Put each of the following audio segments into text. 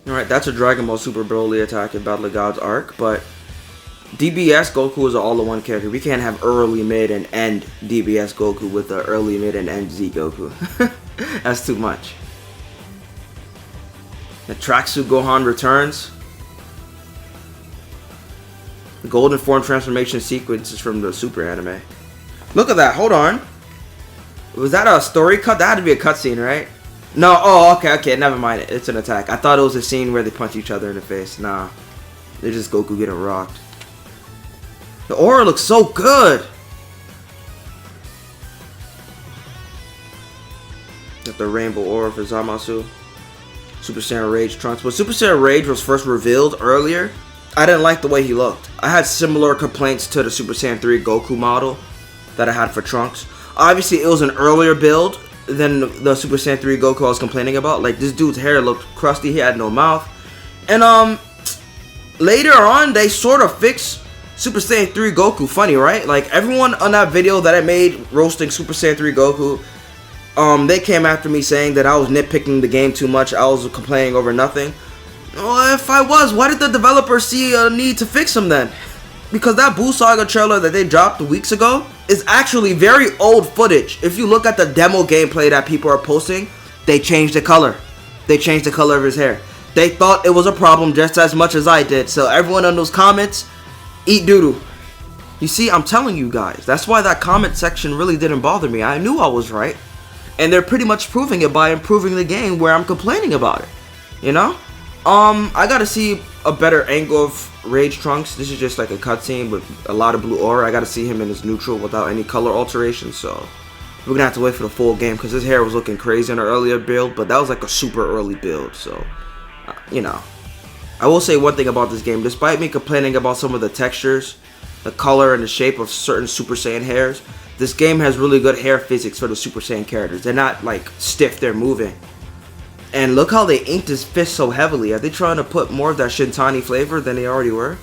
Alright, that's a Dragon Ball Super Broly attack in Battle of Gods arc, but DBS Goku is an all-in-one character. We can't have early, mid, and end DBS Goku with the early, mid, and end Z Goku. That's too much. The Tracksuit Gohan returns. The Golden Form transformation sequence is from the Super anime. Look at that, hold on. Was that a story cut? That had to be a cutscene, right? No, oh, okay, never mind. It's an attack. I thought it was a scene where they punch each other in the face. Nah, they're just Goku getting rocked. The aura looks so good. Got the rainbow aura for Zamasu. Super Saiyan Rage Trunks. When Super Saiyan Rage was first revealed earlier, I didn't like the way he looked. I had similar complaints to the Super Saiyan 3 Goku model that I had for Trunks. Obviously, it was an earlier build than the Super Saiyan 3 Goku I was complaining about. Like, this dude's hair looked crusty. He had no mouth. And, later on, they sort of fixed Super Saiyan 3 Goku. Funny, right? Like, everyone on that video that I made roasting Super Saiyan 3 Goku, they came after me saying that I was nitpicking the game too much. I was complaining over nothing. Well, if I was, why did the developers see a need to fix him then? Because that Buu Saga trailer that they dropped weeks ago is actually very old footage. If you look at the demo gameplay that people are posting, they changed the color. They changed the color of his hair. They thought it was a problem just as much as I did. So everyone in those comments, eat doodoo. You see, I'm telling you guys. That's why that comment section really didn't bother me. I knew I was right. And they're pretty much proving it by improving the game where I'm complaining about it. You know? I gotta see a better angle of Rage Trunks. This is just like a cutscene with a lot of blue aura. I gotta see him in his neutral without any color alteration, so we're gonna have to wait for the full game because his hair was looking crazy in our earlier build, but that was like a super early build, so you know. I will say one thing about this game. Despite me complaining about some of the textures, the color, and the shape of certain Super Saiyan hairs, this game has really good hair physics for the Super Saiyan characters. They're not like stiff, they're moving. And look how they inked his fist so heavily. Are they trying to put more of that Shintani flavor than they already were?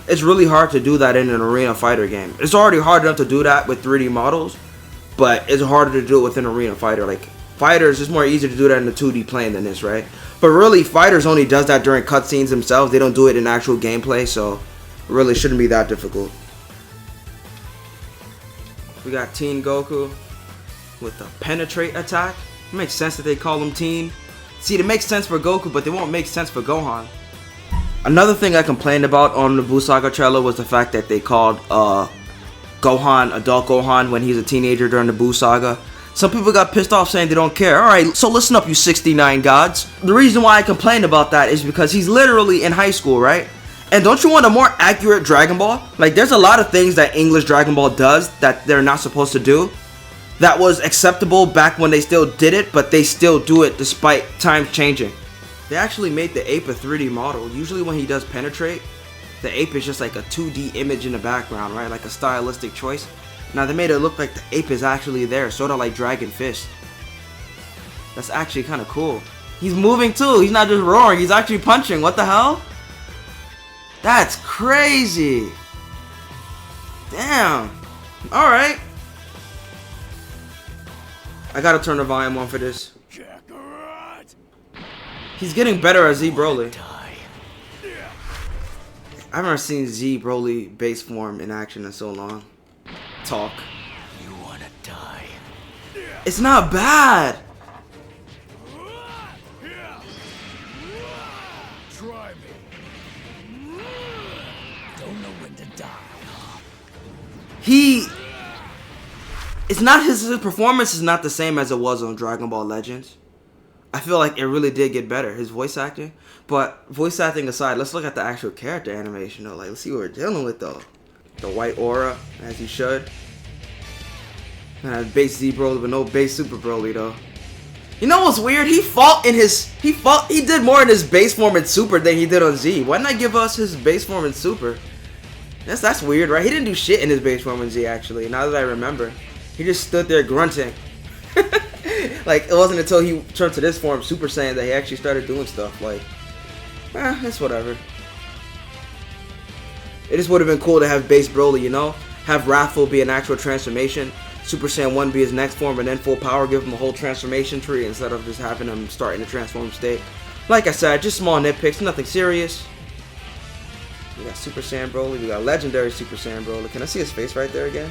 It's really hard to do that in an arena fighter game. It's already hard enough to do that with 3D models, but it's harder to do it with an arena fighter. Like, fighters, it's more easier to do that in the 2D plane than this, right? But really, fighters only does that during cutscenes themselves. They don't do it in actual gameplay, so it really shouldn't be that difficult. We got Teen Goku with the Penetrate attack. It makes sense that they call him Teen. See, it makes sense for Goku, but it won't make sense for Gohan. Another thing I complained about on the Buu Saga trailer was the fact that they called Gohan Adult Gohan when he's a teenager during the Buu Saga. Some people got pissed off saying they don't care. Alright, so listen up, you 69 gods. The reason why I complained about that is because he's literally in high school, right? And don't you want a more accurate Dragon Ball? Like, there's a lot of things that English Dragon Ball does that they're not supposed to do. That was acceptable back when they still did it, but they still do it despite time changing. They actually made the ape a 3D model. Usually when he does Penetrate, the ape is just like a 2D image in the background, right? Like a stylistic choice. Now they made it look like the ape is actually there, sort of like Dragon Fist. That's actually kind of cool. He's moving too. He's not just roaring. He's actually punching. What the hell? That's crazy. Damn. Alright. I gotta turn the volume on for this. He's getting better as Z Broly. I've never seen Z Broly base form in action in so long. Talk. You wanna die? It's not bad. Try me. Don't know when to die. It's not his performance is not the same as it was on Dragon Ball Legends. I feel like it really did get better, his voice acting. But voice acting aside, let's look at the actual character animation though. Like, let's see what we're dealing with though. The white aura, as he should. And base Z Broly, but no base Super Broly though. You know what's weird? He did more in his base form in Super than he did on Z. Why not give us his base form in Super? That's weird, right? He didn't do shit in his base form in Z actually, now that I remember. He just stood there grunting. Like, it wasn't until he turned to this form, Super Saiyan, that he actually started doing stuff. Like, it's whatever. It just would have been cool to have base Broly, you know? Have Wrathful be an actual transformation. Super Saiyan 1 be his next form, and then full power, give him a whole transformation tree instead of just having him start in a transformed state. Like I said, just small nitpicks, nothing serious. We got Super Saiyan Broly, we got Legendary Super Saiyan Broly. Can I see his face right there again?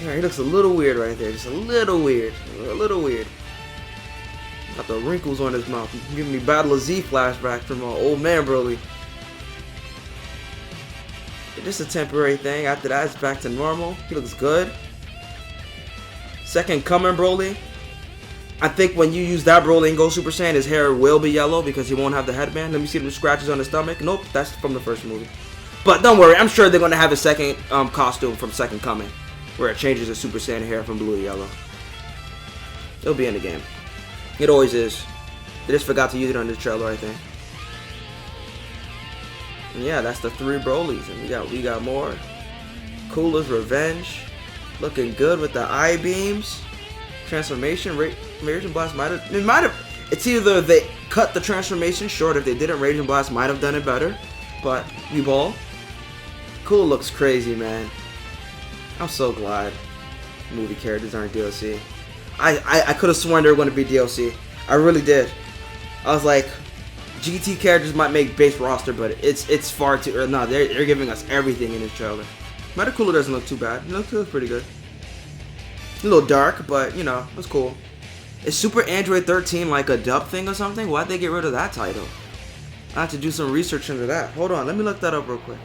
Yeah, he looks a little weird right there, just a little weird. A little weird. Got the wrinkles on his mouth. Giving me Battle of Z flashback from old man Broly. Just a temporary thing. After that, it's back to normal. He looks good. Second Coming Broly. I think when you use that Broly and go Super Saiyan, his hair will be yellow because he won't have the headband. Let me see the scratches on his stomach. Nope, that's from the first movie. But don't worry, I'm sure they're going to have a second costume from Second Coming, where it changes the Super Saiyan hair from blue to yellow. It'll be in the game. It always is. They just forgot to use it on this trailer, I think. And yeah, that's the 3 Brolys, and we got more. Cooler's Revenge, looking good with the eye beams. Transformation, Raging Blast might have. It's either they cut the transformation short. If they didn't, Raging Blast might have done it better. But we ball. Cool looks crazy, man. I'm so glad movie characters aren't DLC. I could have sworn they were going to be DLC. I really did. I was like, GT characters might make base roster, but it's far too. Or no, they're giving us everything in this trailer. Metacooler doesn't look too bad. It looks pretty good. A little dark, but you know, it's cool. Is Super Android 13 like a dub thing or something? Why'd they get rid of that title? I have to do some research into that. Hold on, let me look that up real quick.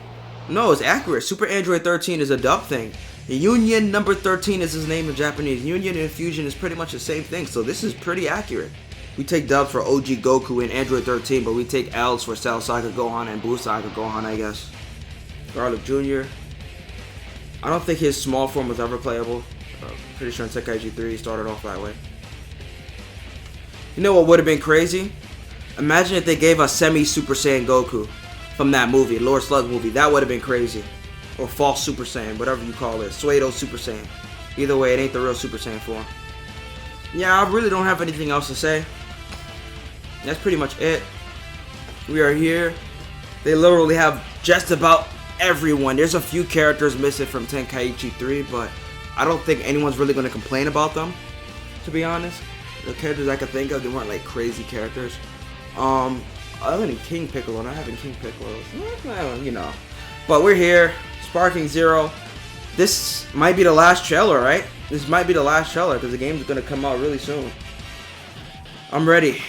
No, it's accurate. Super Android 13 is a dub thing. Union number 13 is his name in Japanese. Union and Fusion is pretty much the same thing, so this is pretty accurate. We take dubs for OG Goku and Android 13, but we take L's for Cell Saga Gohan and Blue Saga Gohan, I guess. Garlic Jr. I don't think his small form was ever playable. Pretty sure in Tenkaichi 3 he started off that way. You know what would have been crazy? Imagine if they gave us semi-Super Saiyan Goku from that movie, Lord Slug movie. That would have been crazy. Or false Super Saiyan, whatever you call it. Pseudo Super Saiyan. Either way, it ain't the real Super Saiyan form. Yeah, I really don't have anything else to say. That's pretty much it. We are here. They literally have just about everyone. There's a few characters missing from Tenkaichi 3, but I don't think anyone's really going to complain about them, to be honest. The characters I could think of, they weren't like crazy characters. Other than King Piccolo, not having King Piccolo, you know. But we're here, Sparking Zero. This might be the last trailer, right? This might be the last trailer because the game's going to come out really soon. I'm ready.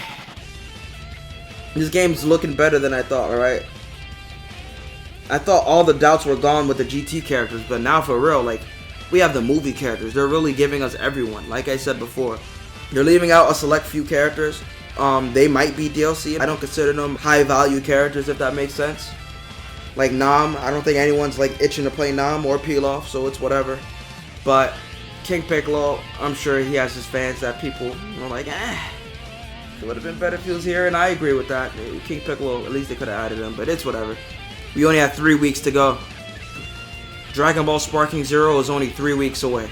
This game's looking better than I thought, alright? I thought all the doubts were gone with the GT characters, but now for real, like, we have the movie characters. They're really giving us everyone. Like I said before, they're leaving out a select few characters. They might be DLC. I don't consider them high value characters, if that makes sense. Like Nam, I don't think anyone's like itching to play Nam or Pilaf, so it's whatever. But King Piccolo, I'm sure he has his fans that people are like, it would have been better if he was here, and I agree with that. King Piccolo, at least they could have added him, but it's whatever. We only have 3 weeks to go. Dragon Ball Sparking Zero is only 3 weeks away.